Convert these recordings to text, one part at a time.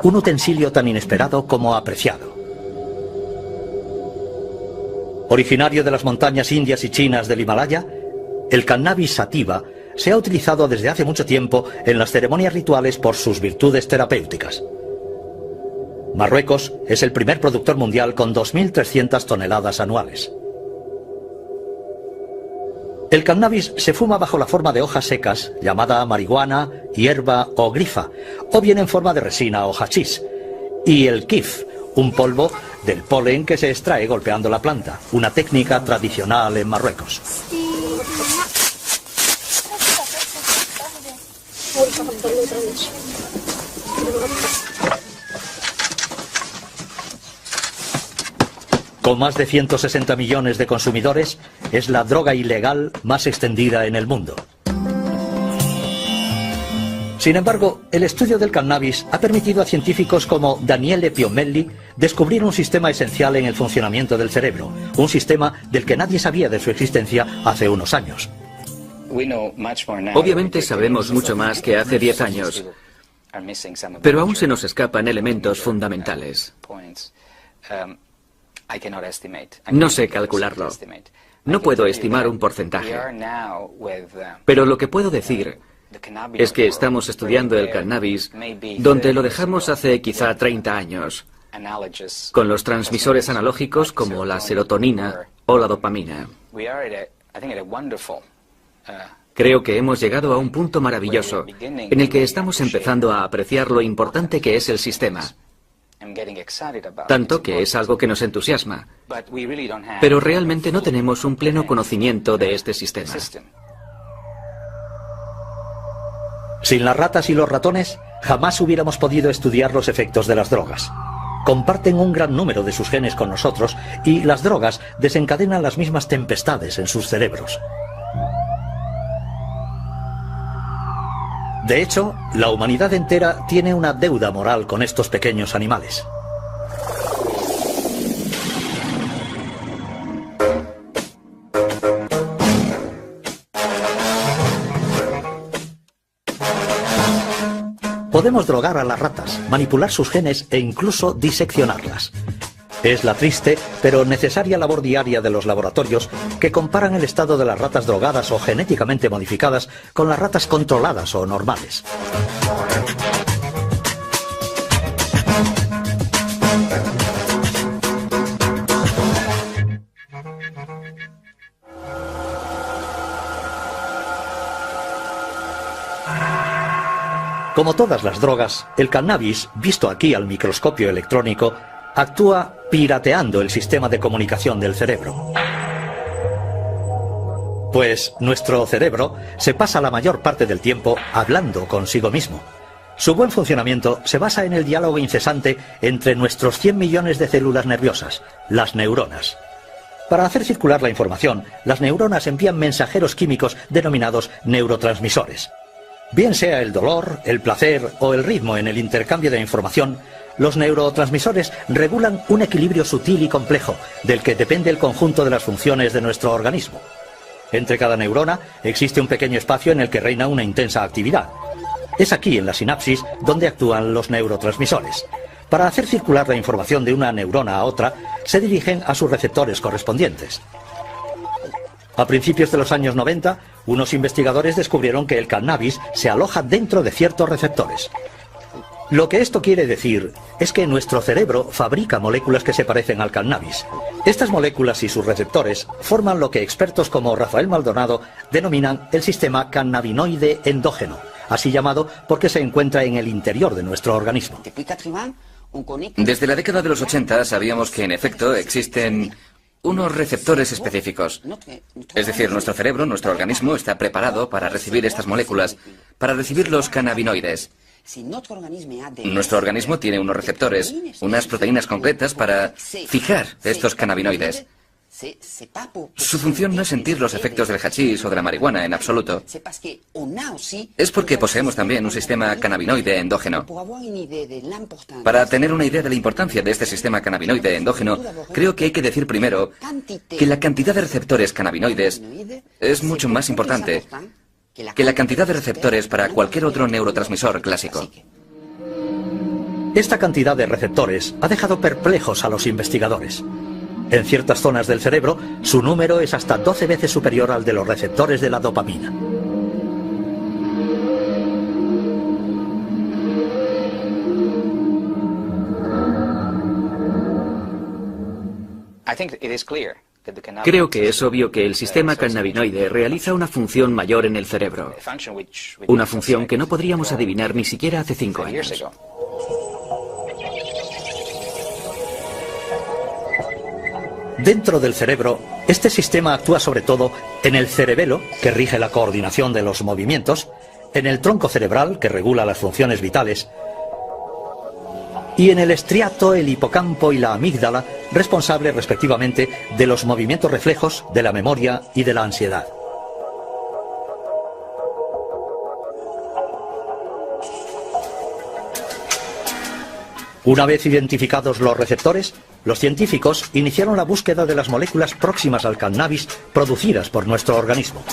un utensilio tan inesperado como apreciado. Originario de las montañas indias y chinas del Himalaya, el cannabis sativa se ha utilizado desde hace mucho tiempo en las ceremonias rituales por sus virtudes terapéuticas. Marruecos es el primer productor mundial con 2.300 toneladas anuales. El cannabis se fuma bajo la forma de hojas secas, llamada marihuana, hierba o grifa, o bien en forma de resina o hachís, y el kif, un polvo del polen que se extrae golpeando la planta, una técnica tradicional en Marruecos. Con más de 160 millones de consumidores, es la droga ilegal más extendida en el mundo. Sin embargo, el estudio del cannabis ha permitido a científicos como Daniele Piomelli descubrir un sistema esencial en el funcionamiento del cerebro, un sistema del que nadie sabía de su existencia hace unos años. Obviamente sabemos mucho más que hace 10 años, pero aún se nos escapan elementos fundamentales. No sé calcularlo. No puedo estimar un porcentaje. Pero lo que puedo decir es que estamos estudiando el cannabis donde lo dejamos hace quizá 30 años, con los transmisores analógicos como la serotonina o la dopamina. Creo que hemos llegado a un punto maravilloso en el que estamos empezando a apreciar lo importante que es el sistema. Tanto que es algo que nos entusiasma. Pero realmente no tenemos un pleno conocimiento de este sistema. Sin las ratas y los ratones, jamás hubiéramos podido estudiar los efectos de las drogas. Comparten un gran número de sus genes con nosotros y las drogas desencadenan las mismas tempestades en sus cerebros. De hecho, la humanidad entera tiene una deuda moral con estos pequeños animales. Podemos drogar a las ratas, manipular sus genes e incluso diseccionarlas. Es la triste pero necesaria labor diaria de los laboratorios que comparan el estado de las ratas drogadas o genéticamente modificadas con las ratas controladas o normales. Como todas las drogas, el cannabis, visto aquí al microscopio electrónico, actúa pirateando el sistema de comunicación del cerebro. Pues nuestro cerebro se pasa la mayor parte del tiempo hablando consigo mismo. Su buen funcionamiento se basa en el diálogo incesante entre nuestros 100 millones de células nerviosas, las neuronas. Para hacer circular la información, las neuronas envían mensajeros químicos denominados neurotransmisores. Bien sea el dolor, el placer o el ritmo en el intercambio de información, los neurotransmisores regulan un equilibrio sutil y complejo, del que depende el conjunto de las funciones de nuestro organismo. Entre cada neurona existe un pequeño espacio en el que reina una intensa actividad. Es aquí, en la sinapsis, donde actúan los neurotransmisores. Para hacer circular la información de una neurona a otra, se dirigen a sus receptores correspondientes. A principios de los años 90, unos investigadores descubrieron que el cannabis se aloja dentro de ciertos receptores. Lo que esto quiere decir es que nuestro cerebro fabrica moléculas que se parecen al cannabis. Estas moléculas y sus receptores forman lo que expertos como Rafael Maldonado denominan el sistema cannabinoide endógeno, así llamado porque se encuentra en el interior de nuestro organismo. Desde la década de los 80 sabíamos que en efecto existen unos receptores específicos. Es decir, nuestro cerebro, nuestro organismo, está preparado para recibir estas moléculas, para recibir los cannabinoides. Nuestro organismo tiene unos receptores, unas proteínas concretas para fijar estos cannabinoides. Su función no es sentir los efectos del hachís o de la marihuana en absoluto. Es porque poseemos también un sistema cannabinoide endógeno. Para tener una idea de la importancia de este sistema cannabinoide endógeno, creo que hay que decir primero que la cantidad de receptores cannabinoides es mucho más importante que la cantidad de receptores para cualquier otro neurotransmisor clásico. Esta cantidad de receptores ha dejado perplejos a los investigadores. En ciertas zonas del cerebro, su número es hasta 12 veces superior al de los receptores de la dopamina. Creo que es obvio que el sistema cannabinoide realiza una función mayor en el cerebro. Una función que no podríamos adivinar ni siquiera hace 5 años. Dentro del cerebro, este sistema actúa sobre todo en el cerebelo, que rige la coordinación de los movimientos, en el tronco cerebral, que regula las funciones vitales, y en el estriato, el hipocampo y la amígdala, responsables respectivamente de los movimientos reflejos, de la memoria y de la ansiedad. Una vez identificados los receptores, los científicos iniciaron la búsqueda de las moléculas próximas al cannabis producidas por nuestro organismo.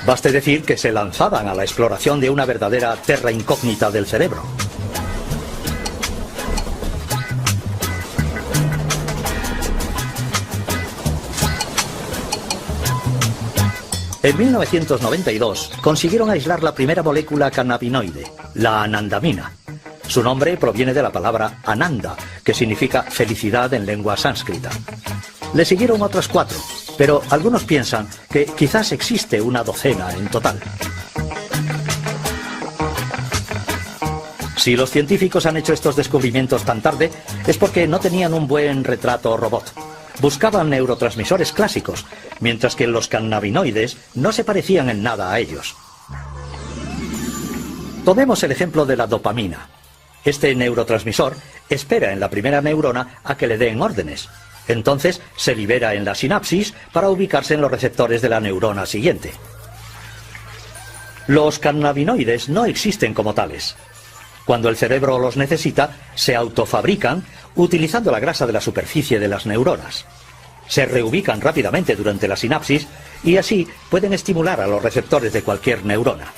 Baste decir que se lanzaban a la exploración de una verdadera terra incógnita del cerebro. En 1992 consiguieron aislar la primera molécula cannabinoide, la anandamina. Su nombre proviene de la palabra ananda, que significa felicidad en lengua sánscrita. Le siguieron otras 4, pero algunos piensan que quizás existe una docena en total. Si los científicos han hecho estos descubrimientos tan tarde, es porque no tenían un buen retrato robot. Buscaban neurotransmisores clásicos, mientras que los cannabinoides no se parecían en nada a ellos. Tomemos el ejemplo de la dopamina. Este neurotransmisor espera en la primera neurona a que le den órdenes. Entonces se libera en la sinapsis para ubicarse en los receptores de la neurona siguiente. Los cannabinoides no existen como tales. Cuando el cerebro los necesita, se autofabrican utilizando la grasa de la superficie de las neuronas. Se reubican rápidamente durante la sinapsis y así pueden estimular a los receptores de cualquier neurona.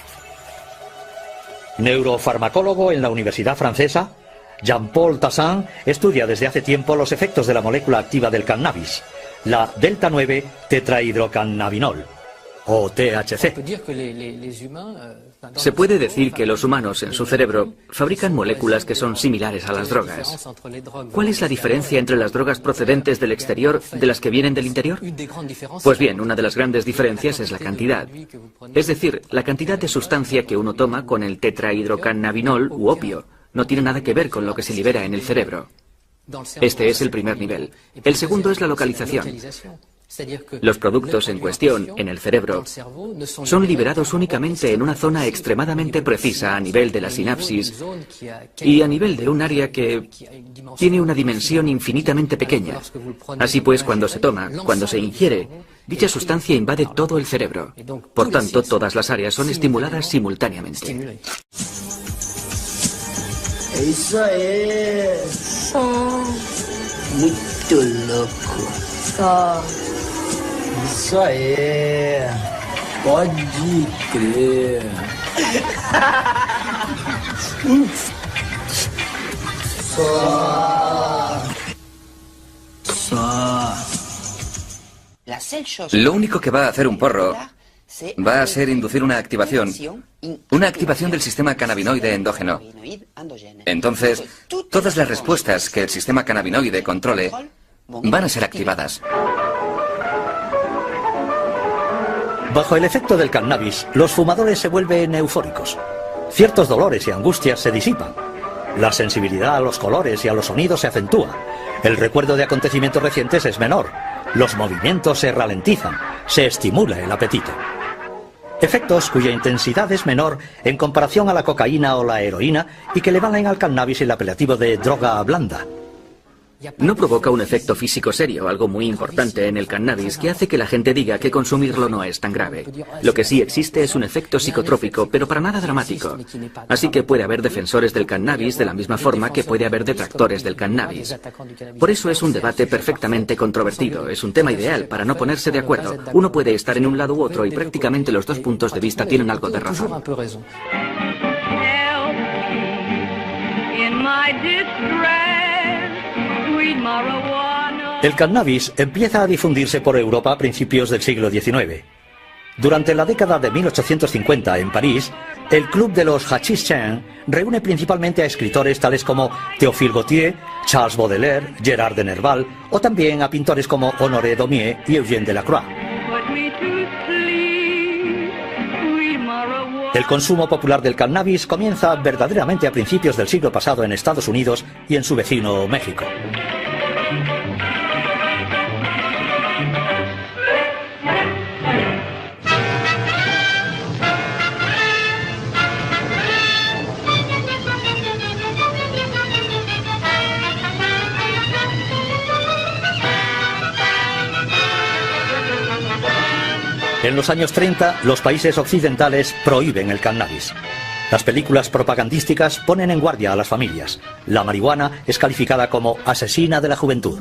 Neurofarmacólogo en la Universidad Francesa, Jean-Paul Tassin estudia desde hace tiempo los efectos de la molécula activa del cannabis, la delta-9 tetrahidrocannabinol, o THC. Se puede decir que los humanos en su cerebro fabrican moléculas que son similares a las drogas. ¿Cuál es la diferencia entre las drogas procedentes del exterior de las que vienen del interior? Pues bien, una de las grandes diferencias es la cantidad. Es decir, la cantidad de sustancia que uno toma con el tetrahidrocannabinol u opio no tiene nada que ver con lo que se libera en el cerebro. Este es el primer nivel. El segundo es la localización. Los productos en cuestión, en el cerebro, son liberados únicamente en una zona extremadamente precisa a nivel de la sinapsis y a nivel de un área que tiene una dimensión infinitamente pequeña. Así pues, cuando se toma, cuando se ingiere, dicha sustancia invade todo el cerebro. Por tanto, todas las áreas son estimuladas simultáneamente. Eso es. Muy loco. Isso é. Pode crer. Lo único que va a hacer un porro va a ser inducir una activación del sistema cannabinoide endógeno. Entonces, todas las respuestas que el sistema cannabinoide controle van a ser activadas. Bajo el efecto del cannabis, los fumadores se vuelven eufóricos. Ciertos dolores y angustias se disipan. La sensibilidad a los colores y a los sonidos se acentúa. El recuerdo de acontecimientos recientes es menor. Los movimientos se ralentizan. Se estimula el apetito. Efectos cuya intensidad es menor en comparación a la cocaína o la heroína y que le valen al cannabis el apelativo de droga blanda. No provoca un efecto físico serio, algo muy importante en el cannabis que hace que la gente diga que consumirlo no es tan grave. Lo que sí existe es un efecto psicotrópico, pero para nada dramático. Así que puede haber defensores del cannabis de la misma forma que puede haber detractores del cannabis. Por eso es un debate perfectamente controvertido. Es un tema ideal para no ponerse de acuerdo. Uno puede estar en un lado u otro y prácticamente los dos puntos de vista tienen algo de razón. El cannabis empieza a difundirse por Europa a principios del siglo XIX. Durante la década de 1850 en París, el Club de los Hachichens reúne principalmente a escritores tales como Théophile Gautier, Charles Baudelaire, Gérard de Nerval o también a pintores como Honoré Daumier y Eugène Delacroix. El consumo popular del cannabis comienza verdaderamente a principios del siglo pasado en Estados Unidos y en su vecino México. En los años 30, los países occidentales prohíben el cannabis. Las películas propagandísticas ponen en guardia a las familias. La marihuana es calificada como asesina de la juventud.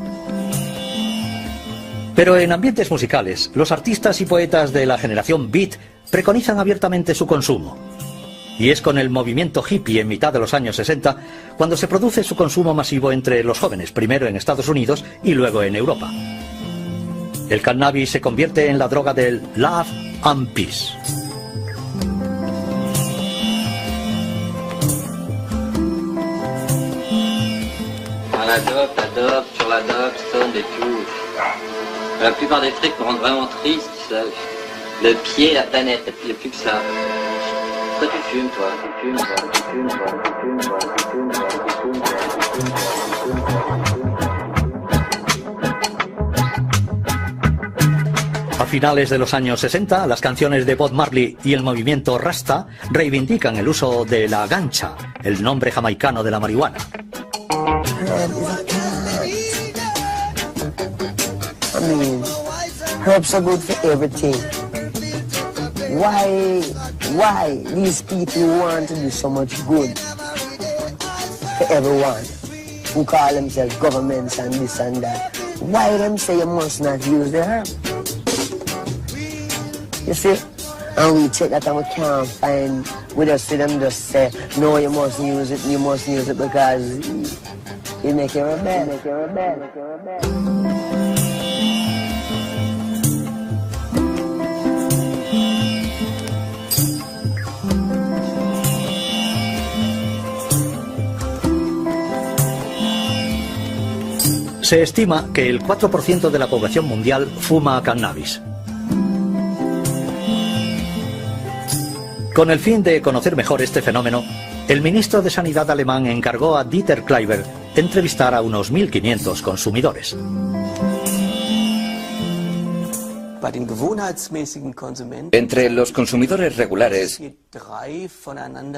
Pero en ambientes musicales, los artistas y poetas de la generación Beat preconizan abiertamente su consumo. Y es con el movimiento hippie en mitad de los años 60 cuando se produce su consumo masivo entre los jóvenes, primero en Estados Unidos y luego en Europa. El cannabis se convierte en la droga del love and peace. La dope, sur la dope, stone et tout. La plupart des trucs me rendent vraiment triste, ça. Le pied, la planète, il n'y a plus que ça. Toi tu fumes, toi. Tu fumes, toi. Tu fumes, toi. Tu fumes, toi. Tu fumes, toi. Tu fumes, toi. Tu fumes, toi. A finales de los años 60, las canciones de Bob Marley y el movimiento Rasta reivindican el uso de la gancha, el nombre jamaicano de la marihuana. Herbs are good for everything. Why these people want to do so much good for everyone who call themselves governments and this and that? Why them say you must not use the herb? You see? And we check that and we can't find, we just see them just say, no, you must use it because you make you rebel, make you rebel, make you rebel. Se estima que el 4% de la población mundial fuma cannabis. Con el fin de conocer mejor este fenómeno, el ministro de Sanidad alemán encargó a Dieter Kleiber entrevistar a unos 1.500 consumidores. Entre los consumidores regulares,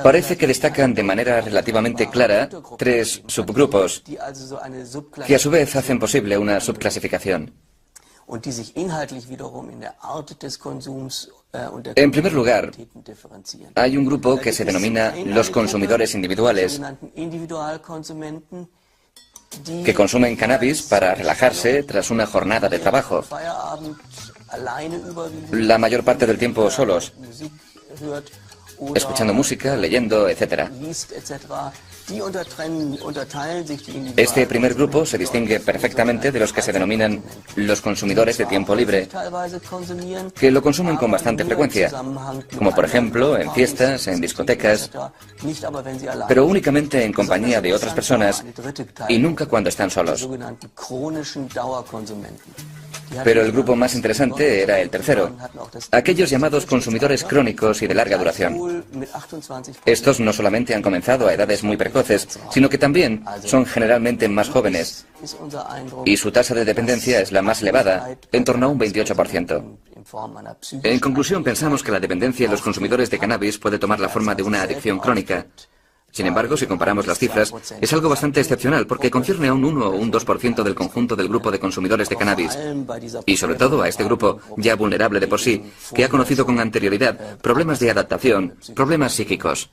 parece que destacan de manera relativamente clara tres subgrupos, que a su vez hacen posible una subclasificación. En primer lugar, hay un grupo que se denomina los consumidores individuales, que consumen cannabis para relajarse tras una jornada de trabajo, la mayor parte del tiempo solos, escuchando música, leyendo, etc. Este primer grupo se distingue perfectamente de los que se denominan los consumidores de tiempo libre, que lo consumen con bastante frecuencia, como por ejemplo en fiestas, en discotecas, pero únicamente en compañía de otras personas y nunca cuando están solos. Pero el grupo más interesante era el tercero, aquellos llamados consumidores crónicos y de larga duración. Estos no solamente han comenzado a edades muy precoces, sino que también son generalmente más jóvenes, y su tasa de dependencia es la más elevada, en torno a un 28%. En conclusión, pensamos que la dependencia de los consumidores de cannabis puede tomar la forma de una adicción crónica. Sin embargo, si comparamos las cifras, es algo bastante excepcional porque concierne a un 1 o un 2% del conjunto del grupo de consumidores de cannabis. Y sobre todo a este grupo, ya vulnerable de por sí, que ha conocido con anterioridad problemas de adaptación, problemas psíquicos.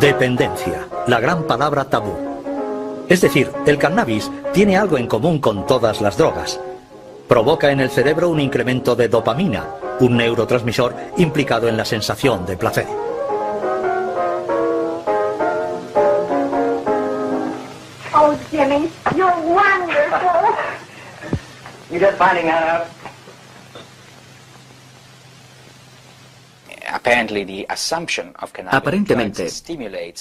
Dependencia, la gran palabra tabú. Es decir, el cannabis tiene algo en común con todas las drogas. Provoca en el cerebro un incremento de dopamina, un neurotransmisor implicado en la sensación de placer. Oh, Jimmy, you're wonderful. You're just finding that out. Aparentemente,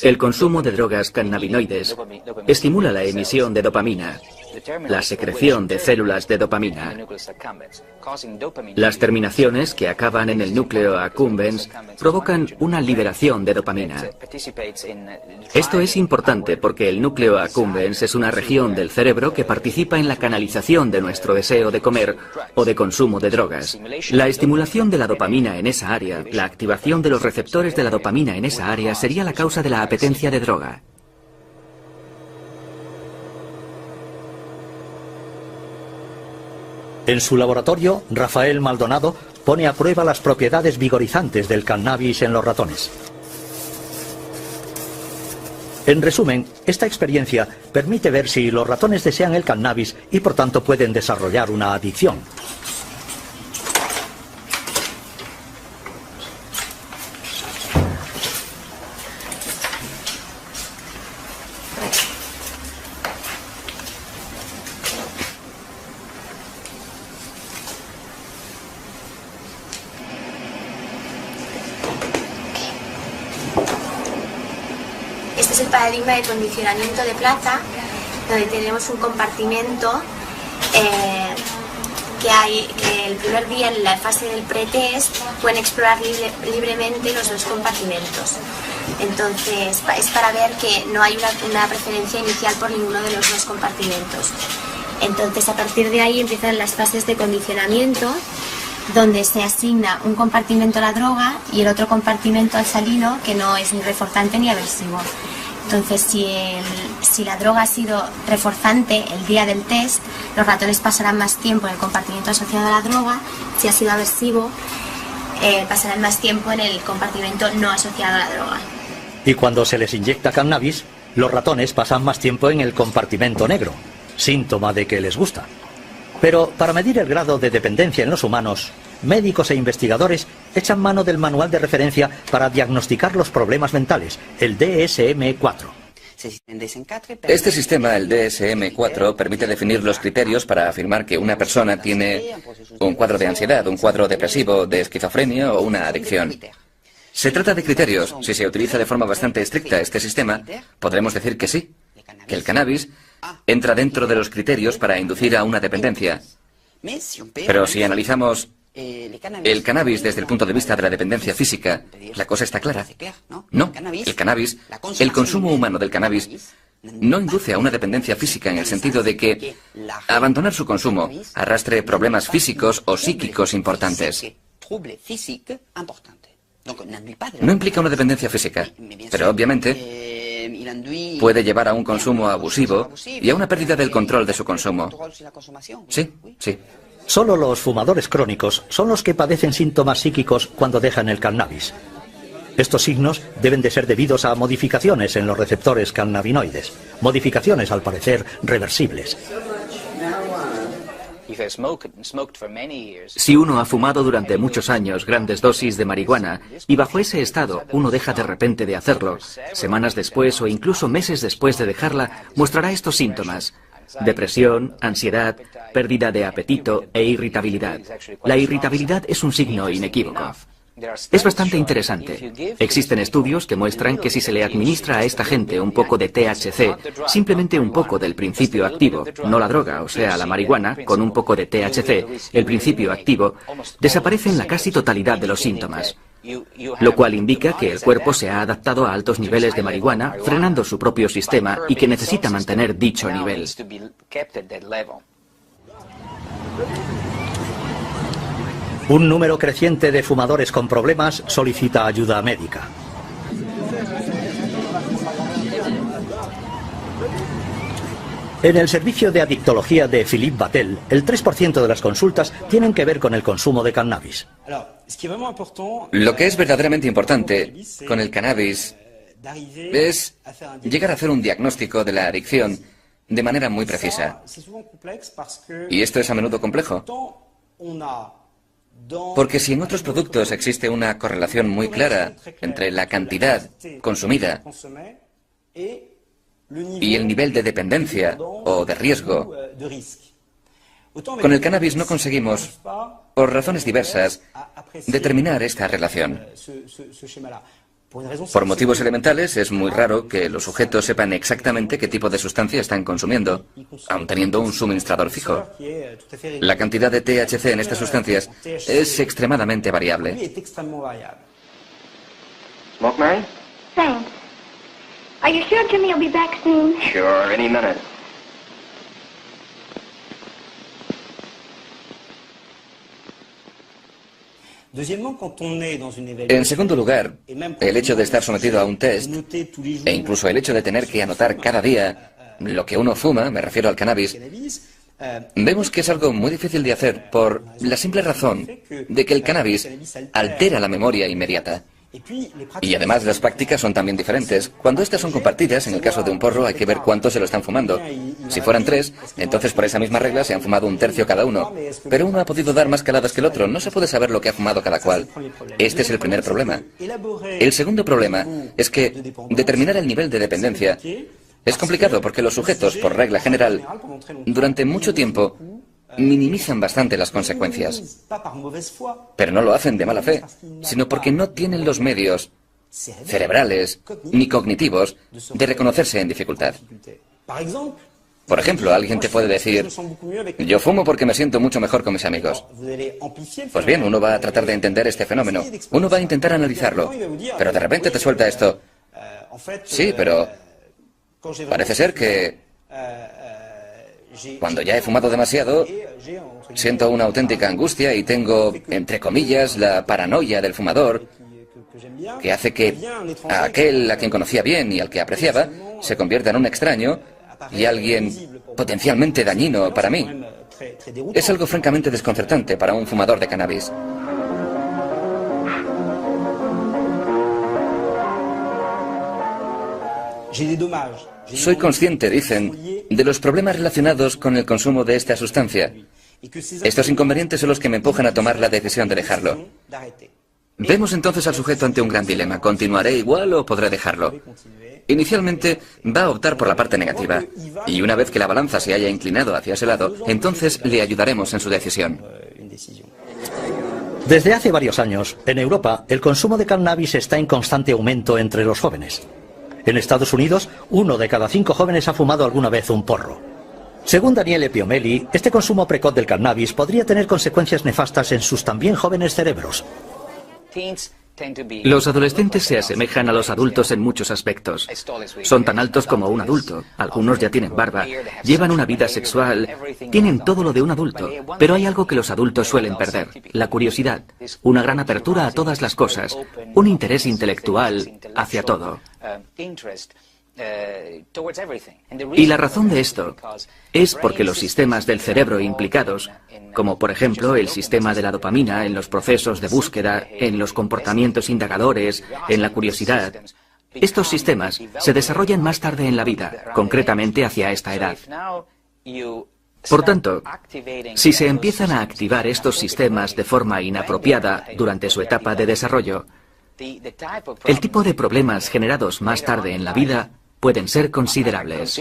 el consumo de drogas cannabinoides estimula la emisión de dopamina, la secreción de células de dopamina. Las terminaciones que acaban en el núcleo accumbens provocan una liberación de dopamina. Esto es importante porque el núcleo accumbens es una región del cerebro que participa en la canalización de nuestro deseo de comer o de consumo de drogas. La estimulación de la dopamina en esa área, la activación de los receptores de la dopamina en esa área sería la causa de la apetencia de droga. En su laboratorio, Rafael Maldonado pone a prueba las propiedades vigorizantes del cannabis en los ratones. En resumen, esta experiencia permite ver si los ratones desean el cannabis y por tanto pueden desarrollar una adicción. Este es el paradigma de condicionamiento de plaza, donde tenemos un compartimento que el primer día, en la fase del pretest, pueden explorar libremente los dos compartimentos. Entonces, es para ver que no hay una preferencia inicial por ninguno de los dos compartimentos. Entonces, a partir de ahí empiezan las fases de condicionamiento, donde se asigna un compartimento a la droga y el otro compartimento al salino, que no es ni reforzante ni aversivo. Entonces, si la droga ha sido reforzante el día del test, los ratones pasarán más tiempo en el compartimento asociado a la droga. Si ha sido aversivo, pasarán más tiempo en el compartimento no asociado a la droga. Y cuando se les inyecta cannabis, los ratones pasan más tiempo en el compartimento negro, síntoma de que les gusta. Pero para medir el grado de dependencia en los humanos, médicos e investigadores echan mano del manual de referencia para diagnosticar los problemas mentales, el DSM-4. Este sistema, el DSM-4, permite definir los criterios para afirmar que una persona tiene un cuadro de ansiedad, un cuadro depresivo, de esquizofrenia o una adicción. Se trata de criterios. Si se utiliza de forma bastante estricta este sistema, podremos decir que sí, que el cannabis entra dentro de los criterios para inducir a una dependencia. Pero si analizamos el cannabis desde el punto de vista de la dependencia física, la cosa está clara. No, el cannabis, el consumo humano del cannabis, no induce a una dependencia física en el sentido de que abandonar su consumo arrastre problemas físicos o psíquicos importantes. No implica una dependencia física, pero obviamente puede llevar a un consumo abusivo y a una pérdida del control de su consumo. Sí, sí. Solo los fumadores crónicos son los que padecen síntomas psíquicos cuando dejan el cannabis. Estos signos deben de ser debidos a modificaciones en los receptores cannabinoides, modificaciones al parecer reversibles. Si uno ha fumado durante muchos años grandes dosis de marihuana y bajo ese estado uno deja de repente de hacerlo, semanas después o incluso meses después de dejarla, mostrará estos síntomas: depresión, ansiedad, pérdida de apetito e irritabilidad. La irritabilidad es un signo inequívoco. Es bastante interesante. Existen estudios que muestran que si se le administra a esta gente un poco de THC, simplemente un poco del principio activo, no la droga, o sea, la marihuana, con un poco de THC, el principio activo, desaparecen la casi totalidad de los síntomas. Lo cual indica que el cuerpo se ha adaptado a altos niveles de marihuana, frenando su propio sistema y que necesita mantener dicho nivel. Un número creciente de fumadores con problemas solicita ayuda médica. En el servicio de adictología de Philippe Battel, el 3% de las consultas tienen que ver con el consumo de cannabis. Lo que es verdaderamente importante con el cannabis es llegar a hacer un diagnóstico de la adicción de manera muy precisa. Y esto es a menudo complejo, porque si en otros productos existe una correlación muy clara entre la cantidad consumida y el nivel de dependencia o de riesgo, con el cannabis no conseguimos, por razones diversas, determinar esta relación. Por motivos elementales, es muy raro que los sujetos sepan exactamente qué tipo de sustancia están consumiendo, aun teniendo un suministrador fijo. La cantidad de THC en estas sustancias es extremadamente variable. Smoke, Mary? Thanks. Are you sure Jimmy will be back soon? Sure, any minute. En segundo lugar, el hecho de estar sometido a un test, e incluso el hecho de tener que anotar cada día lo que uno fuma, me refiero al cannabis, vemos que es algo muy difícil de hacer por la simple razón de que el cannabis altera la memoria inmediata. Y además las prácticas son también diferentes. Cuando estas son compartidas, en el caso de un porro hay que ver cuántos se lo están fumando. Si fueran 3, entonces por esa misma regla se han fumado un tercio cada uno. Pero uno ha podido dar más caladas que el otro. No se puede saber lo que ha fumado cada cual. Este es el primer problema. El segundo problema es que determinar el nivel de dependencia es complicado porque los sujetos, por regla general, durante mucho tiempo minimizan bastante las consecuencias. Pero no lo hacen de mala fe, sino porque no tienen los medios cerebrales ni cognitivos de reconocerse en dificultad. Por ejemplo, alguien te puede decir, yo fumo porque me siento mucho mejor con mis amigos. Pues bien, uno va a tratar de entender este fenómeno, uno va a intentar analizarlo, pero de repente te suelta esto. Sí, pero parece ser que cuando ya he fumado demasiado, siento una auténtica angustia y tengo, entre comillas, la paranoia del fumador, que hace que a aquel a quien conocía bien y al que apreciaba se convierta en un extraño y alguien potencialmente dañino para mí. Es algo francamente desconcertante para un fumador de cannabis. Soy consciente, dicen, de los problemas relacionados con el consumo de esta sustancia. Estos inconvenientes son los que me empujan a tomar la decisión de dejarlo. Vemos entonces al sujeto ante un gran dilema. ¿Continuaré igual o podré dejarlo? Inicialmente va a optar por la parte negativa. Y una vez que la balanza se haya inclinado hacia ese lado, entonces le ayudaremos en su decisión. Desde hace varios años, en Europa, el consumo de cannabis está en constante aumento entre los jóvenes. En Estados Unidos, 1 de cada 5 jóvenes ha fumado alguna vez un porro. Según Daniele Piomelli, este consumo precoz del cannabis podría tener consecuencias nefastas en sus también jóvenes cerebros. Los adolescentes se asemejan a los adultos en muchos aspectos. Son tan altos como un adulto, algunos ya tienen barba, llevan una vida sexual, tienen todo lo de un adulto, pero hay algo que los adultos suelen perder, la curiosidad, una gran apertura a todas las cosas, un interés intelectual hacia todo. Y la razón de esto es porque los sistemas del cerebro implicados, como por ejemplo el sistema de la dopamina en los procesos de búsqueda, en los comportamientos indagadores, en la curiosidad, estos sistemas se desarrollan más tarde en la vida, concretamente hacia esta edad. Por tanto, si se empiezan a activar estos sistemas de forma inapropiada durante su etapa de desarrollo, el tipo de problemas generados más tarde en la vida pueden ser considerables.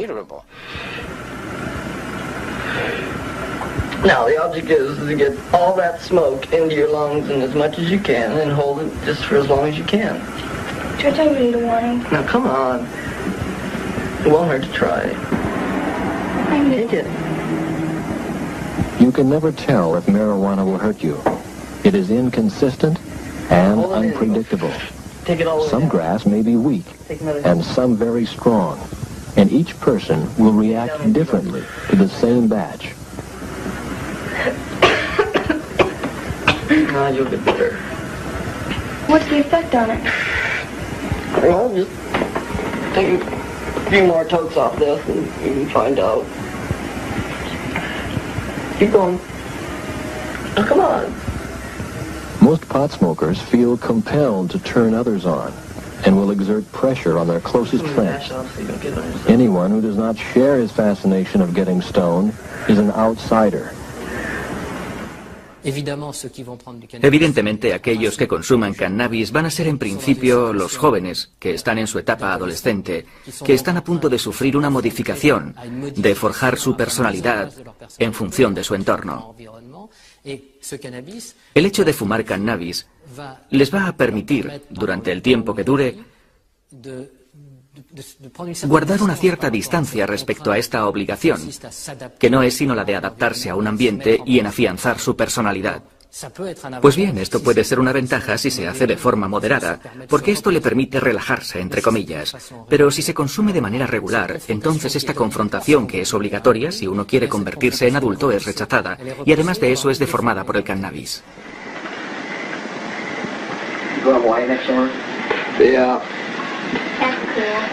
Now, the object is to get all that smoke into your lungs and as much as you can and hold it just for as long as you can. Judge, I need a warning. Now, come on. It won't hurt to try. Take it. You can never tell if marijuana will hurt you. It is inconsistent and unpredictable. Take it all the way Some down. grass may be weak Take another and some very strong, and each person will react differently to the same batch. Now you'll get better. What's the effect on it? Well, just take a few more totes off this and you can find out. Keep going. Oh, come on. Most pot smokers feel compelled to turn others on. and will exert pressure on their closest friends. Anyone who does not share his fascination of getting stoned is an outsider. Evidentemente, aquellos que consuman cannabis van a ser en principio los jóvenes, que están en su etapa adolescente, que están a punto de sufrir una modificación, de forjar su personalidad en función de su entorno. El hecho de fumar cannabis les va a permitir, durante el tiempo que dure, guardar una cierta distancia respecto a esta obligación, que no es sino la de adaptarse a un ambiente y en afianzar su personalidad. Pues bien, esto puede ser una ventaja si se hace de forma moderada, porque esto le permite relajarse, entre comillas. Pero si se consume de manera regular, entonces esta confrontación que es obligatoria si uno quiere convertirse en adulto es rechazada, y además de eso es deformada por el cannabis.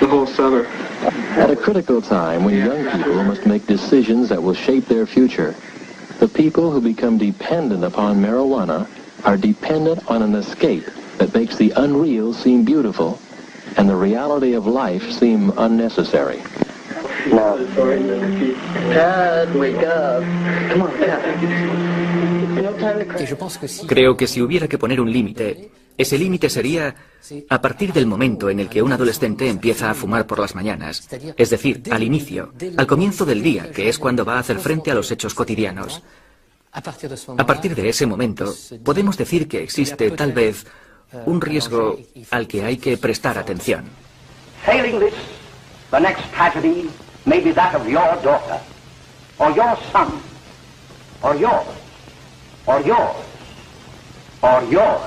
The whole summer. At a critical time when young people must make decisions that will shape their future, the people who become dependent upon marijuana are dependent on an escape that makes the unreal seem beautiful and the reality of life seem unnecessary. No. Dad, wake up. Come on, Dad. Creo que si hubiera que poner un límite, ese límite sería a partir del momento en el que un adolescente empieza a fumar por las mañanas, es decir, al inicio, al comienzo del día, que es cuando va a hacer frente a los hechos cotidianos. A partir de ese momento, podemos decir que existe, tal vez, un riesgo al que hay que prestar atención. Failing this, the next tragedy may be that of your daughter, or your son, or yours, or yours, or yours.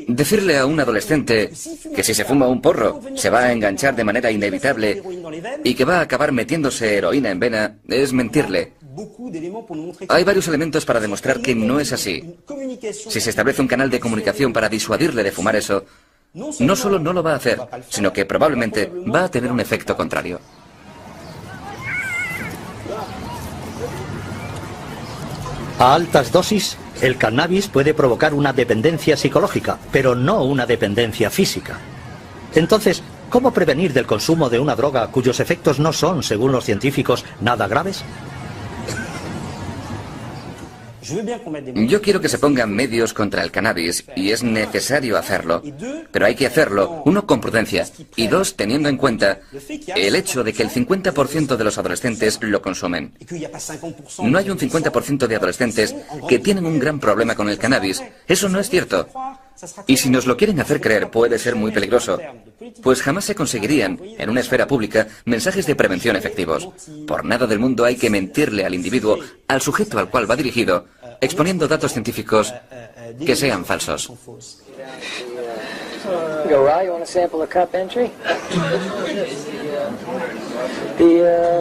Decirle a un adolescente que si se fuma un porro se va a enganchar de manera inevitable y que va a acabar metiéndose heroína en vena es mentirle. Hay varios elementos para demostrar que no es así. Si se establece un canal de comunicación para disuadirle de fumar eso, no solo no lo va a hacer, sino que probablemente va a tener un efecto contrario. A altas dosis, el cannabis puede provocar una dependencia psicológica, pero no una dependencia física. Entonces, ¿cómo prevenir del consumo de una droga cuyos efectos no son, según los científicos, nada graves? Yo quiero que se pongan medios contra el cannabis, y es necesario hacerlo. Pero hay que hacerlo, uno, con prudencia, y dos, teniendo en cuenta el hecho de que el 50% de los adolescentes lo consumen. No hay un 50% de adolescentes que tienen un gran problema con el cannabis. Eso no es cierto. Y si nos lo quieren hacer creer, puede ser muy peligroso, pues jamás se conseguirían, en una esfera pública, mensajes de prevención efectivos. Por nada del mundo hay que mentirle al individuo, al sujeto al cual va dirigido, exponiendo datos científicos que sean falsos.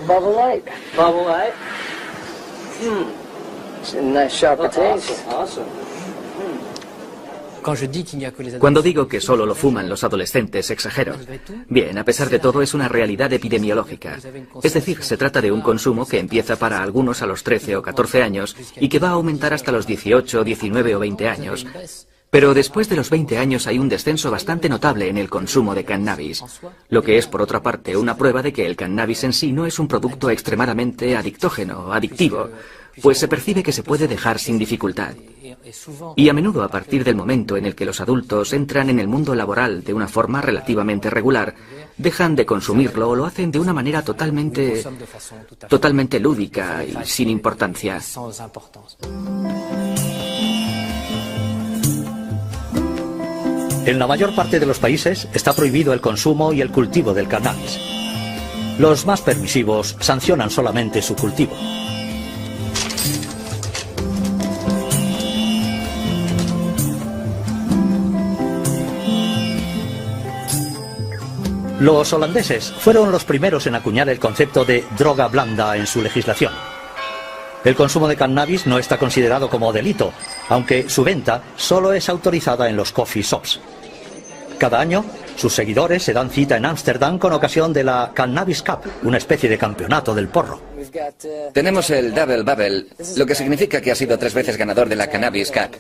Bubble light. Bubble light. Nice sharp taste. Awesome. Cuando digo que solo lo fuman los adolescentes, exagero. Bien, a pesar de todo, es una realidad epidemiológica. Es decir, se trata de un consumo que empieza para algunos a los 13 o 14 años y que va a aumentar hasta los 18, 19 o 20 años. Pero después de los 20 años hay un descenso bastante notable en el consumo de cannabis, lo que es, por otra parte, una prueba de que el cannabis en sí no es un producto extremadamente adictógeno, adictivo, pues se percibe que se puede dejar sin dificultad. Y a menudo, a partir del momento en el que los adultos entran en el mundo laboral de una forma relativamente regular, dejan de consumirlo o lo hacen de una manera totalmente lúdica y sin importancia. En la mayor parte de los países está prohibido el consumo y el cultivo del cannabis. Los más permisivos sancionan solamente su cultivo. Los holandeses fueron los primeros en acuñar el concepto de droga blanda en su legislación. El consumo de cannabis no está considerado como delito, aunque su venta solo es autorizada en los coffee shops. Cada año, Sus seguidores se dan cita en Ámsterdam con ocasión de la Cannabis Cup, una especie de campeonato del porro. Tenemos el Double Bubble, lo que significa que ha sido 3 veces ganador de la Cannabis Cup.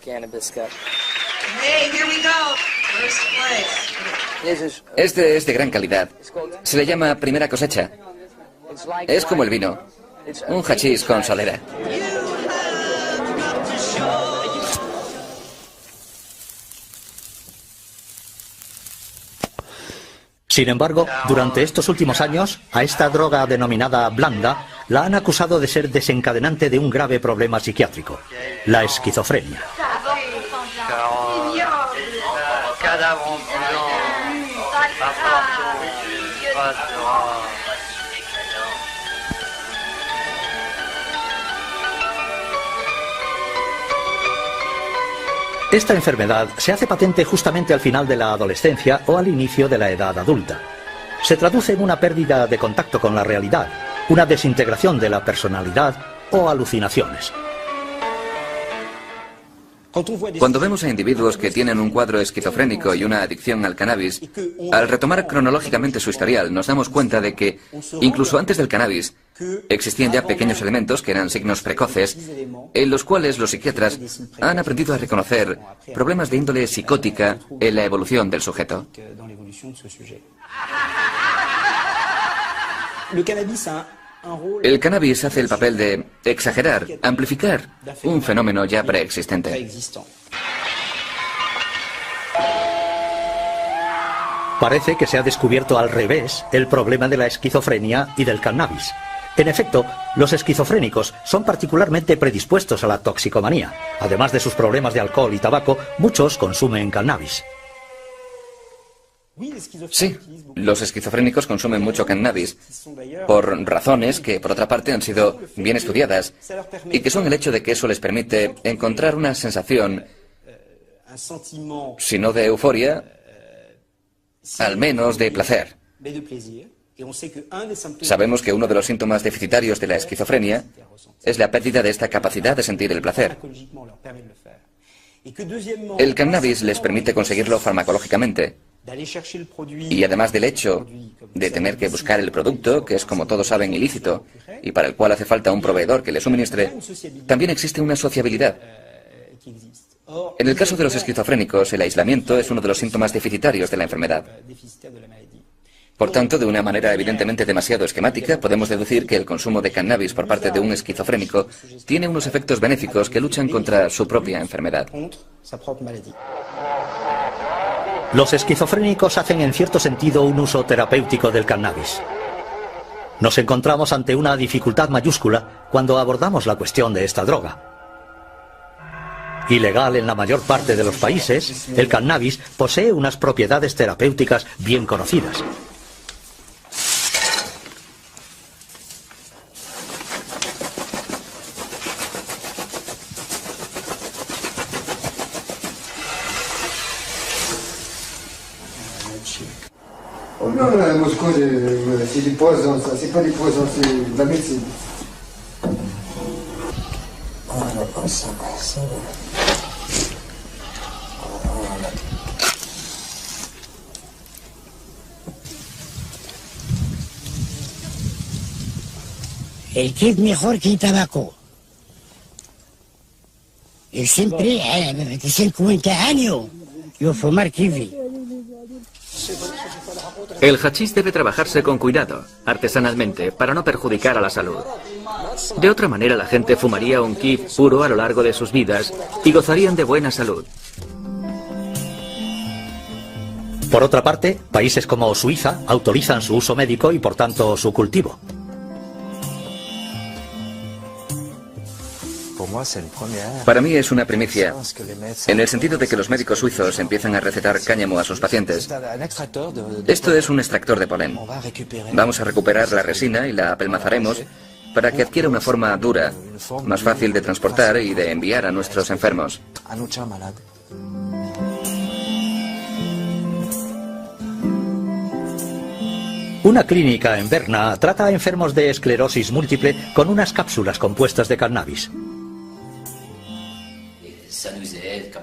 Este es de gran calidad. Se le llama primera cosecha. Es como el vino, un hachís con solera. Sin embargo, durante estos últimos años, a esta droga denominada blanda la han acusado de ser desencadenante de un grave problema psiquiátrico, la esquizofrenia. Esta enfermedad se hace patente justamente al final de la adolescencia o al inicio de la edad adulta. Se traduce en una pérdida de contacto con la realidad, una desintegración de la personalidad o alucinaciones. Cuando vemos a individuos que tienen un cuadro esquizofrénico y una adicción al cannabis, al retomar cronológicamente su historial, nos damos cuenta de que, incluso antes del cannabis, existían ya pequeños elementos que eran signos precoces, en los cuales los psiquiatras han aprendido a reconocer problemas de índole psicótica en la evolución del sujeto. El cannabis hace el papel de exagerar, amplificar un fenómeno ya preexistente. Parece que se ha descubierto al revés el problema de la esquizofrenia y del cannabis. En efecto, los esquizofrénicos son particularmente predispuestos a la toxicomanía. Además de sus problemas de alcohol y tabaco, muchos consumen cannabis. Sí, los esquizofrénicos consumen mucho cannabis por razones que, por otra parte, han sido bien estudiadas y que son el hecho de que eso les permite encontrar una sensación, si no de euforia, al menos de placer. Sabemos que uno de los síntomas deficitarios de la esquizofrenia es la pérdida de esta capacidad de sentir el placer. El cannabis les permite conseguirlo farmacológicamente. Y además del hecho de tener que buscar el producto, que es, como todos saben, ilícito, y para el cual hace falta un proveedor que le suministre, también existe una sociabilidad. En el caso de los esquizofrénicos, el aislamiento es uno de los síntomas deficitarios de la enfermedad. Por tanto, de una manera evidentemente demasiado esquemática, podemos deducir que el consumo de cannabis por parte de un esquizofrénico tiene unos efectos benéficos que luchan contra su propia enfermedad. Los esquizofrénicos hacen en cierto sentido un uso terapéutico del cannabis. Nos encontramos ante una dificultad mayúscula cuando abordamos la cuestión de esta droga. Ilegal en la mayor parte de los países, el cannabis posee unas propiedades terapéuticas bien conocidas. Non, la Moscou, c'est des poisons, ça. C'est pas des poisons, c'est de la médecine. El que es mejor que el tabaco. El siempre, de 50 años, yo fumar kiwi. El hachís debe trabajarse con cuidado, artesanalmente, para no perjudicar a la salud. De otra manera, la gente fumaría un kiff puro a lo largo de sus vidas y gozarían de buena salud. Por otra parte, países como Suiza autorizan su uso médico y, por tanto, su cultivo. Para mí es una primicia, en el sentido de que los médicos suizos empiezan a recetar cáñamo a sus pacientes. Esto es un extractor de polen. Vamos a recuperar la resina y la apelmazaremos para que adquiera una forma dura, más fácil de transportar y de enviar a nuestros enfermos. Una clínica en Berna trata a enfermos de esclerosis múltiple con unas cápsulas compuestas de cannabis.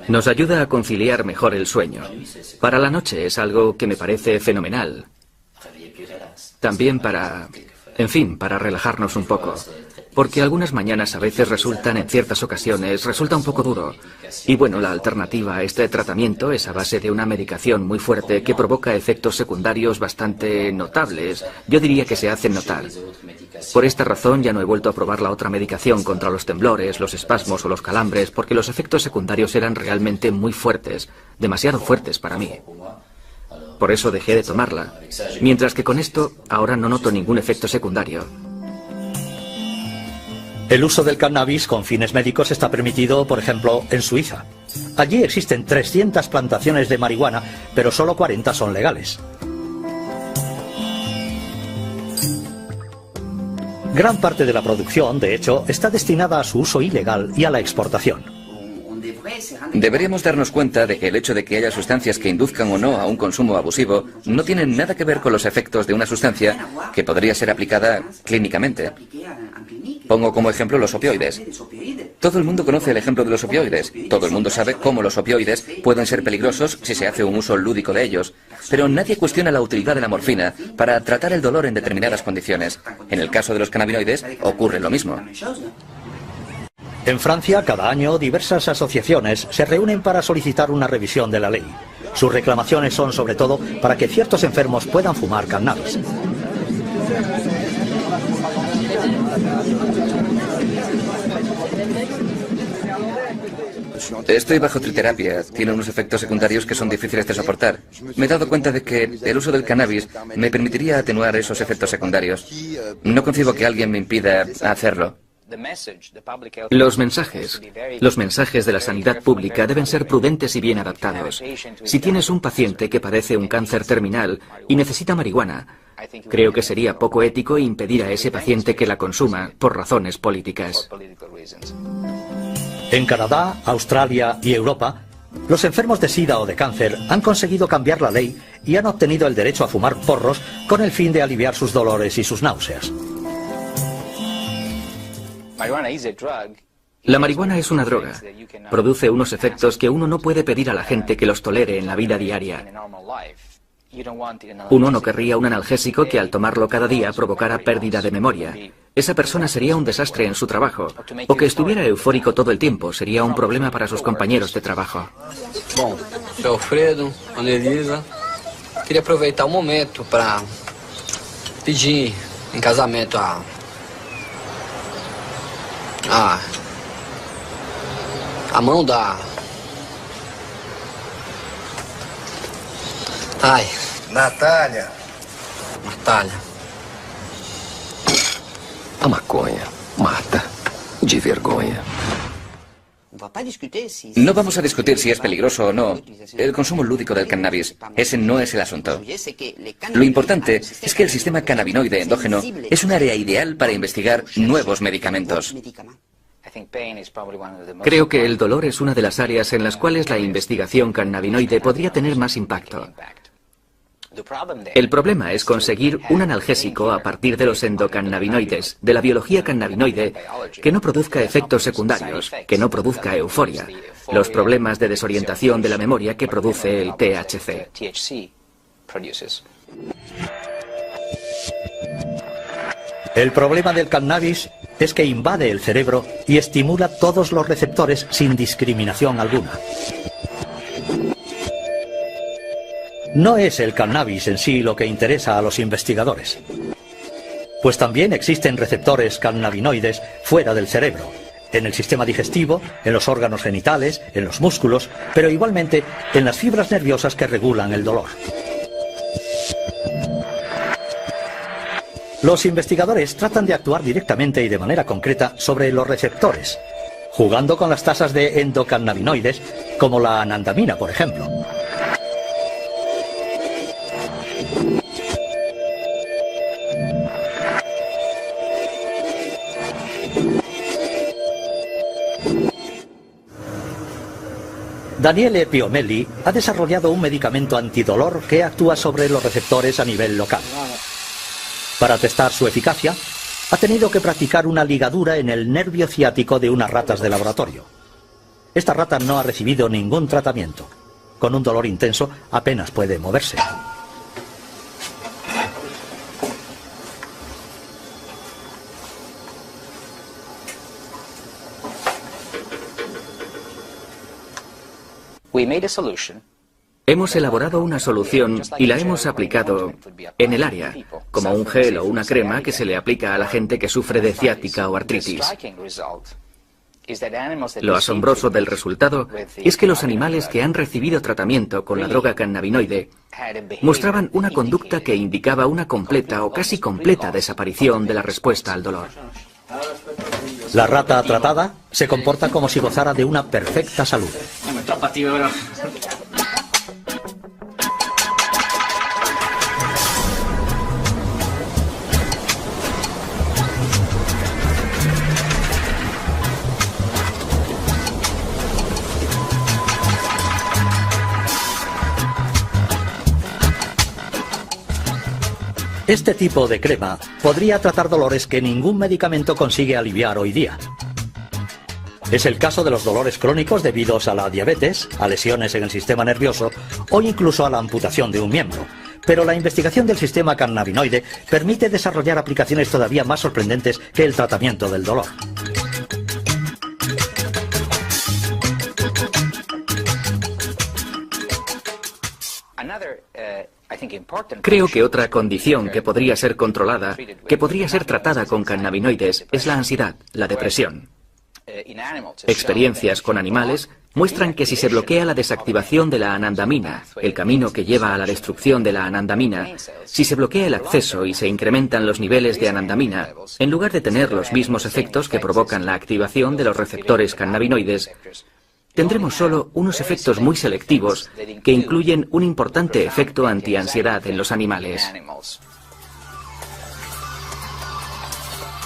Nos ayuda a conciliar mejor el sueño. Para la noche es algo que me parece fenomenal. También para relajarnos un poco. Porque algunas mañanas a veces en ciertas ocasiones, resulta un poco duro. Y bueno, la alternativa a este tratamiento es a base de una medicación muy fuerte que provoca efectos secundarios bastante notables. Yo diría que se hacen notar. Por esta razón ya no he vuelto a probar la otra medicación contra los temblores, los espasmos o los calambres, porque los efectos secundarios eran realmente muy fuertes, demasiado fuertes para mí. Por eso dejé de tomarla. Mientras que con esto, ahora no noto ningún efecto secundario. El uso del cannabis con fines médicos está permitido, por ejemplo, en Suiza. Allí existen 300 plantaciones de marihuana, pero solo 40 son legales. Gran parte de la producción, de hecho, está destinada a su uso ilegal y a la exportación. Deberíamos darnos cuenta de que el hecho de que haya sustancias que induzcan o no a un consumo abusivo no tienen nada que ver con los efectos de una sustancia que podría ser aplicada clínicamente. Pongo como ejemplo los opioides. Todo el mundo conoce el ejemplo de los opioides. Todo el mundo sabe cómo los opioides pueden ser peligrosos si se hace un uso lúdico de ellos. Pero nadie cuestiona la utilidad de la morfina para tratar el dolor en determinadas condiciones. En el caso de los cannabinoides ocurre lo mismo. En Francia, cada año, diversas asociaciones se reúnen para solicitar una revisión de la ley. Sus reclamaciones son sobre todo para que ciertos enfermos puedan fumar cannabis. Estoy bajo triterapia. Tiene unos efectos secundarios que son difíciles de soportar. Me he dado cuenta de que el uso del cannabis me permitiría atenuar esos efectos secundarios. No concibo que alguien me impida hacerlo. Los mensajes de la sanidad pública deben ser prudentes y bien adaptados. Si tienes un paciente que padece un cáncer terminal y necesita marihuana, creo que sería poco ético impedir a ese paciente que la consuma por razones políticas. En Canadá, Australia y Europa, los enfermos de SIDA o de cáncer han conseguido cambiar la ley y han obtenido el derecho a fumar porros con el fin de aliviar sus dolores y sus náuseas. La marihuana es una droga. Produce unos efectos que uno no puede pedir a la gente que los tolere en la vida diaria. Uno no querría un analgésico que al tomarlo cada día provocara pérdida de memoria. Esa persona sería un desastre en su trabajo. O que estuviera eufórico todo el tiempo sería un problema para sus compañeros de trabajo. Bom, sou Alfredo, Ana Elisa. Queria aproveitar momento para pedir em casamento a mão da... Ai. Natália. A maconha mata de vergonha. No vamos a discutir si es peligroso o no. El consumo lúdico del cannabis, ese no es el asunto. Lo importante es que el sistema cannabinoide endógeno es un área ideal para investigar nuevos medicamentos. Creo que el dolor es una de las áreas en las cuales la investigación cannabinoide podría tener más impacto. El problema es conseguir un analgésico a partir de los endocannabinoides, de la biología cannabinoide, que no produzca efectos secundarios, que no produzca euforia, los problemas de desorientación de la memoria que produce el THC. El problema del cannabis es que invade el cerebro y estimula todos los receptores sin discriminación alguna. No es el cannabis en sí lo que interesa a los investigadores, pues también existen receptores cannabinoides fuera del cerebro, en el sistema digestivo, en los órganos genitales, en los músculos, pero igualmente en las fibras nerviosas que regulan el dolor. Los investigadores tratan de actuar directamente y de manera concreta sobre los receptores, jugando con las tasas de endocannabinoides, como la anandamina, por ejemplo. Daniele Piomelli ha desarrollado un medicamento antidolor que actúa sobre los receptores a nivel local. Para testar su eficacia, ha tenido que practicar una ligadura en el nervio ciático de unas ratas de laboratorio. Esta rata no ha recibido ningún tratamiento. Con un dolor intenso, apenas puede moverse. Hemos elaborado una solución y la hemos aplicado en el área, como un gel o una crema que se le aplica a la gente que sufre de ciática o artritis. Lo asombroso del resultado es que los animales que han recibido tratamiento con la droga cannabinoide mostraban una conducta que indicaba una completa o casi completa desaparición de la respuesta al dolor. La rata tratada se comporta como si gozara de una perfecta salud. Este tipo de crema podría tratar dolores que ningún medicamento consigue aliviar hoy día. Es el caso de los dolores crónicos debidos a la diabetes, a lesiones en el sistema nervioso o incluso a la amputación de un miembro. Pero la investigación del sistema cannabinoide permite desarrollar aplicaciones todavía más sorprendentes que el tratamiento del dolor. Creo que otra condición que podría ser controlada, que podría ser tratada con cannabinoides, es la ansiedad, la depresión. Experiencias con animales muestran que si se bloquea la desactivación de la anandamina, el camino que lleva a la destrucción de la anandamina, si se bloquea el acceso y se incrementan los niveles de anandamina, en lugar de tener los mismos efectos que provocan la activación de los receptores cannabinoides, tendremos solo unos efectos muy selectivos que incluyen un importante efecto antiansiedad en los animales.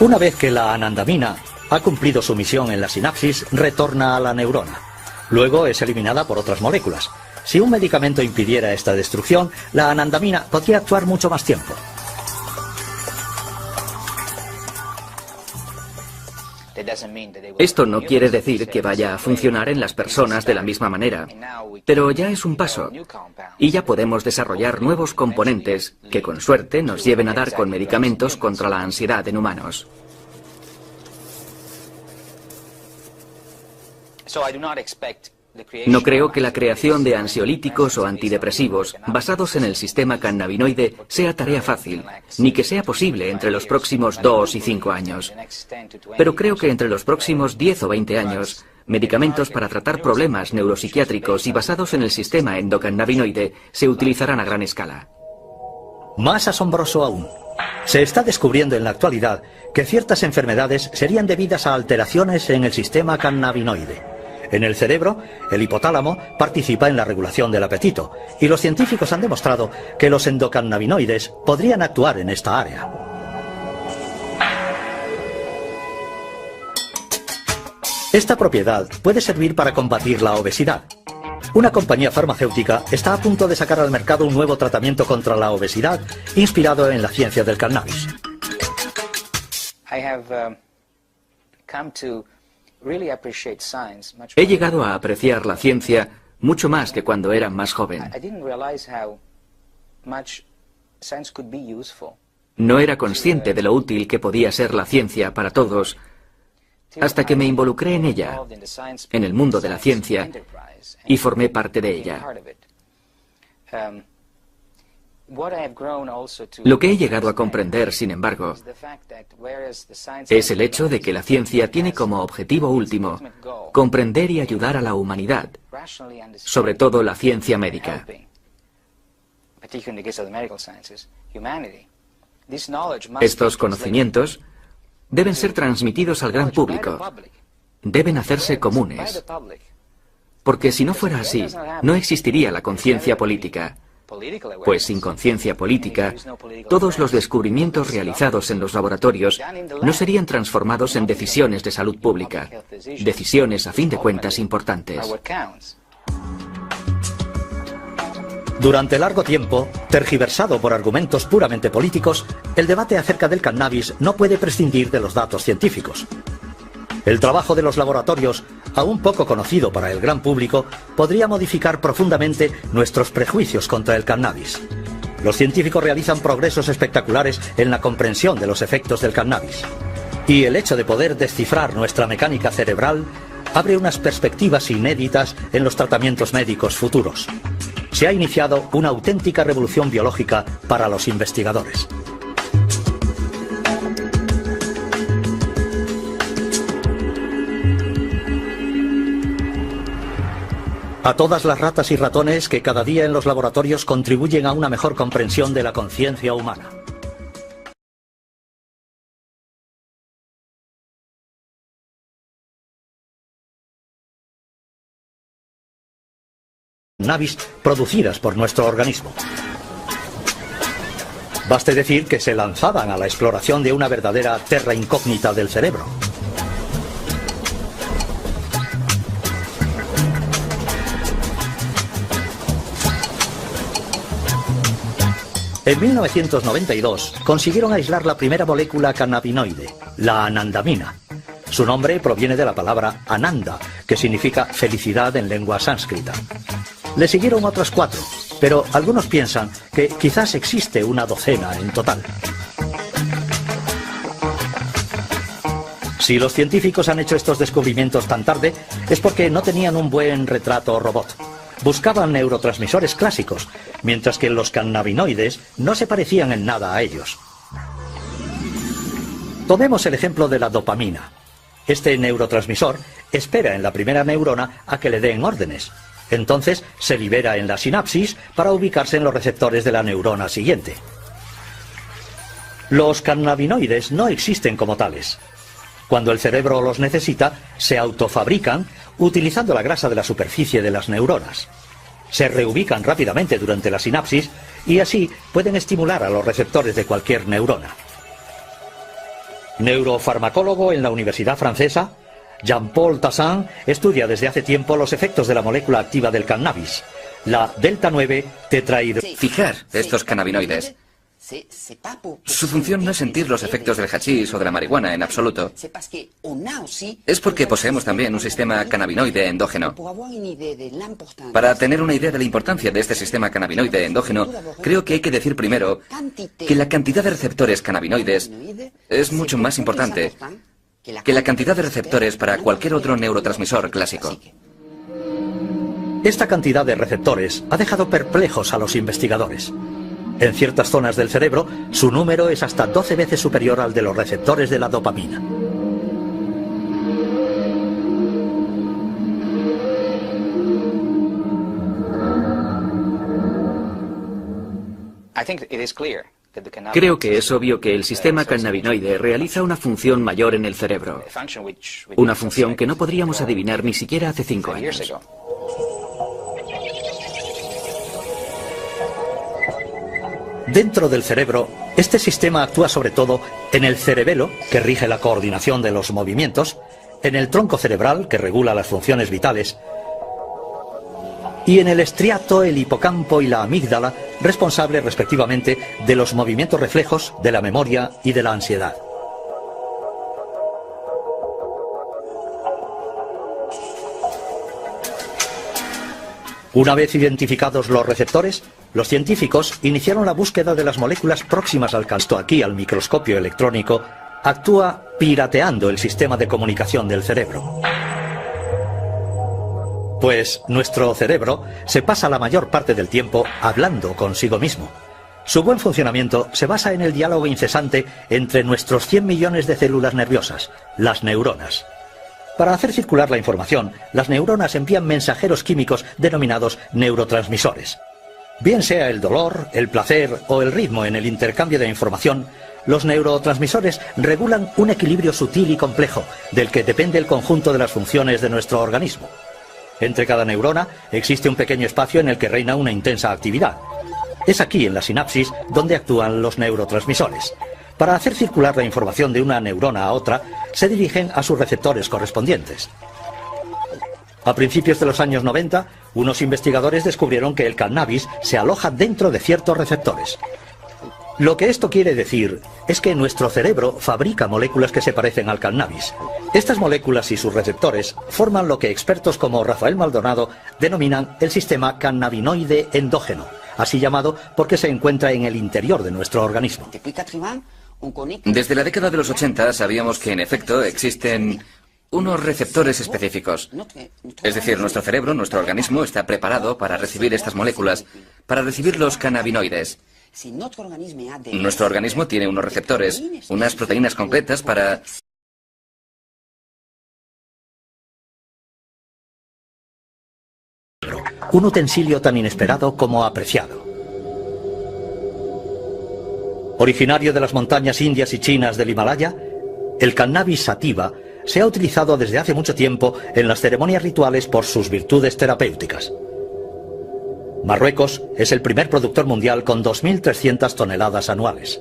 Una vez que la anandamina ha cumplido su misión en la sinapsis, retorna a la neurona. Luego es eliminada por otras moléculas. Si un medicamento impidiera esta destrucción, la anandamina podría actuar mucho más tiempo. Esto no quiere decir que vaya a funcionar en las personas de la misma manera, pero ya es un paso, y ya podemos desarrollar nuevos componentes que con suerte nos lleven a dar con medicamentos contra la ansiedad en humanos. No creo que la creación de ansiolíticos o antidepresivos basados en el sistema cannabinoide sea tarea fácil, ni que sea posible entre los próximos 2 y 5 años. Pero creo que entre los próximos 10 o 20 años, medicamentos para tratar problemas neuropsiquiátricos y basados en el sistema endocannabinoide se utilizarán a gran escala. Más asombroso aún, se está descubriendo en la actualidad que ciertas enfermedades serían debidas a alteraciones en el sistema cannabinoide. En el cerebro, el hipotálamo participa en la regulación del apetito, y los científicos han demostrado que los endocannabinoides podrían actuar en esta área. Esta propiedad puede servir para combatir la obesidad. Una compañía farmacéutica está a punto de sacar al mercado un nuevo tratamiento contra la obesidad inspirado en la ciencia del cannabis. He llegado a apreciar la ciencia mucho más que cuando era más joven. No era consciente de lo útil que podía ser la ciencia para todos hasta que me involucré en ella, en el mundo de la ciencia, y formé parte de ella. Lo que he llegado a comprender, sin embargo, es el hecho de que la ciencia tiene como objetivo último comprender y ayudar a la humanidad, sobre todo la ciencia médica. Estos conocimientos deben ser transmitidos al gran público, deben hacerse comunes, porque si no fuera así, no existiría la conciencia política. Pues sin conciencia política, todos los descubrimientos realizados en los laboratorios no serían transformados en decisiones de salud pública, decisiones a fin de cuentas importantes. Durante largo tiempo, tergiversado por argumentos puramente políticos, el debate acerca del cannabis no puede prescindir de los datos científicos. El trabajo de los laboratorios, aún poco conocido para el gran público, podría modificar profundamente nuestros prejuicios contra el cannabis. Los científicos realizan progresos espectaculares en la comprensión de los efectos del cannabis. Y el hecho de poder descifrar nuestra mecánica cerebral abre unas perspectivas inéditas en los tratamientos médicos futuros. Se ha iniciado una auténtica revolución biológica para los investigadores. A todas las ratas y ratones que cada día en los laboratorios contribuyen a una mejor comprensión de la conciencia humana. Cannabis producidas por nuestro organismo. Baste decir que se lanzaban a la exploración de una verdadera terra incógnita del cerebro. En 1992 consiguieron aislar la primera molécula cannabinoide, la anandamina. Su nombre proviene de la palabra ananda, que significa felicidad en lengua sánscrita. Le siguieron otras 4, pero algunos piensan que quizás existe una docena en total. Si los científicos han hecho estos descubrimientos tan tarde, es porque no tenían un buen retrato robot. Buscaban neurotransmisores clásicos, mientras que los cannabinoides no se parecían en nada a ellos. Tomemos el ejemplo de la dopamina. Este neurotransmisor espera en la primera neurona a que le den órdenes. Entonces se libera en la sinapsis para ubicarse en los receptores de la neurona siguiente. Los cannabinoides no existen como tales. Cuando el cerebro los necesita, se autofabrican utilizando la grasa de la superficie de las neuronas. Se reubican rápidamente durante la sinapsis y así pueden estimular a los receptores de cualquier neurona. Neurofarmacólogo en la Universidad Francesa, Jean-Paul Tassin estudia desde hace tiempo los efectos de la molécula activa del cannabis, la delta 9 tetrahidro. Fijar estos cannabinoides. Su función no es sentir los efectos del hachís o de la marihuana en absoluto. Es porque poseemos también un sistema cannabinoide endógeno. Para tener una idea de la importancia de este sistema cannabinoide endógeno, creo que hay que decir primero que la cantidad de receptores cannabinoides es mucho más importante que la cantidad de receptores para cualquier otro neurotransmisor clásico. Esta cantidad de receptores ha dejado perplejos a los investigadores. En ciertas zonas del cerebro, su número es hasta 12 veces superior al de los receptores de la dopamina. Creo que es obvio que el sistema cannabinoide realiza una función mayor en el cerebro. Una función que no podríamos adivinar ni siquiera hace 5 años. Dentro del cerebro, este sistema actúa sobre todo en el cerebelo, que rige la coordinación de los movimientos, en el tronco cerebral, que regula las funciones vitales, y en el estriato, el hipocampo y la amígdala, responsables respectivamente de los movimientos reflejos, de la memoria y de la ansiedad. Una vez identificados los receptores, los científicos iniciaron la búsqueda de las moléculas próximas al cansto. Aquí, al microscopio electrónico, actúa pirateando el sistema de comunicación del cerebro. Pues nuestro cerebro se pasa la mayor parte del tiempo hablando consigo mismo. Su buen funcionamiento se basa en el diálogo incesante entre nuestros 100 millones de células nerviosas, las neuronas. Para hacer circular la información, las neuronas envían mensajeros químicos denominados neurotransmisores. Bien sea el dolor, el placer o el ritmo en el intercambio de información, los neurotransmisores regulan un equilibrio sutil y complejo, del que depende el conjunto de las funciones de nuestro organismo. Entre cada neurona existe un pequeño espacio en el que reina una intensa actividad. Es aquí, en la sinapsis, donde actúan los neurotransmisores. Para hacer circular la información de una neurona a otra, se dirigen a sus receptores correspondientes. A principios de los años 90, unos investigadores descubrieron que el cannabis se aloja dentro de ciertos receptores. Lo que esto quiere decir es que nuestro cerebro fabrica moléculas que se parecen al cannabis. Estas moléculas y sus receptores forman lo que expertos como Rafael Maldonado denominan el sistema cannabinoide endógeno, así llamado porque se encuentra en el interior de nuestro organismo. Desde la década de los 80 sabíamos que en efecto existen unos receptores específicos. Es decir, nuestro cerebro, nuestro organismo está preparado para recibir estas moléculas, para recibir los cannabinoides. Nuestro organismo tiene unos receptores, unas proteínas concretas para... Un utensilio tan inesperado como apreciado. Originario de las montañas indias y chinas del Himalaya, el cannabis sativa se ha utilizado desde hace mucho tiempo en las ceremonias rituales por sus virtudes terapéuticas. Marruecos es el primer productor mundial con 2.300 toneladas anuales.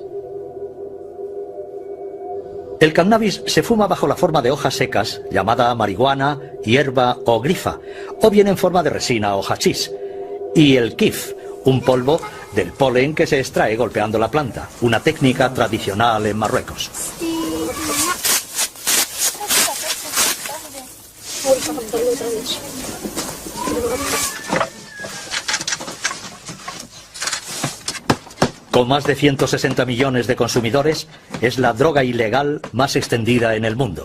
El cannabis se fuma bajo la forma de hojas secas, llamada marihuana, hierba o grifa, o bien en forma de resina o hachís, y el kif, un polvo del polen que se extrae golpeando la planta, una técnica tradicional en Marruecos. Con más de 160 millones de consumidores, es la droga ilegal más extendida en el mundo.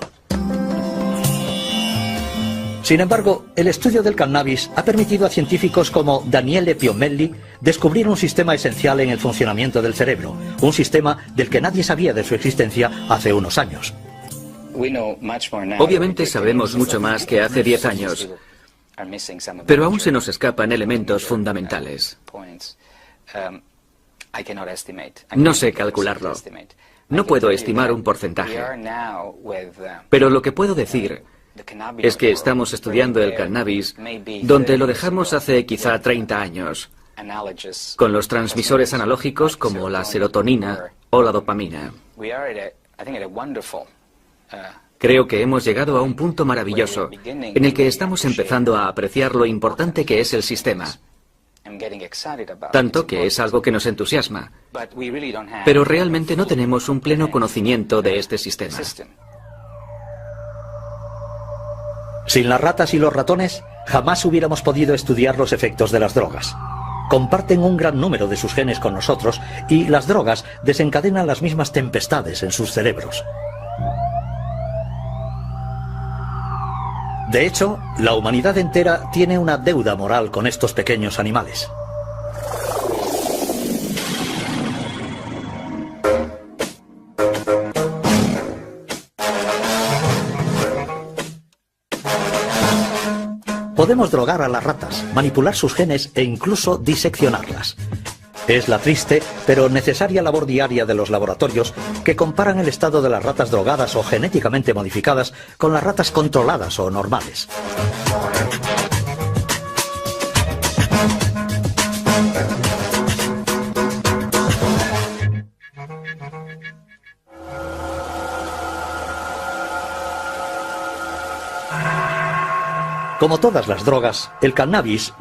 Sin embargo, el estudio del cannabis ha permitido a científicos como Daniele Piomelli descubrir un sistema esencial en el funcionamiento del cerebro, un sistema del que nadie sabía de su existencia hace unos años. Obviamente sabemos mucho más que hace 10 años, pero aún se nos escapan elementos fundamentales. No sé calcularlo. No puedo estimar un porcentaje. Pero lo que puedo decir es que estamos estudiando el cannabis donde lo dejamos hace quizá 30 años, con los transmisores analógicos como la serotonina o la dopamina. Creo que hemos llegado a un punto maravilloso en el que estamos empezando a apreciar lo importante que es el sistema. Tanto que es algo que nos entusiasma. Pero realmente no tenemos un pleno conocimiento de este sistema. Sin las ratas y los ratones, jamás hubiéramos podido estudiar los efectos de las drogas. Comparten un gran número de sus genes con nosotros y las drogas desencadenan las mismas tempestades en sus cerebros. De hecho, la humanidad entera tiene una deuda moral con estos pequeños animales. Podemos drogar a las ratas, manipular sus genes e incluso diseccionarlas. Es la triste pero necesaria labor diaria de los laboratorios que comparan el estado de las ratas drogadas o genéticamente modificadas con las ratas controladas o normales. Como todas las drogas, el cannabis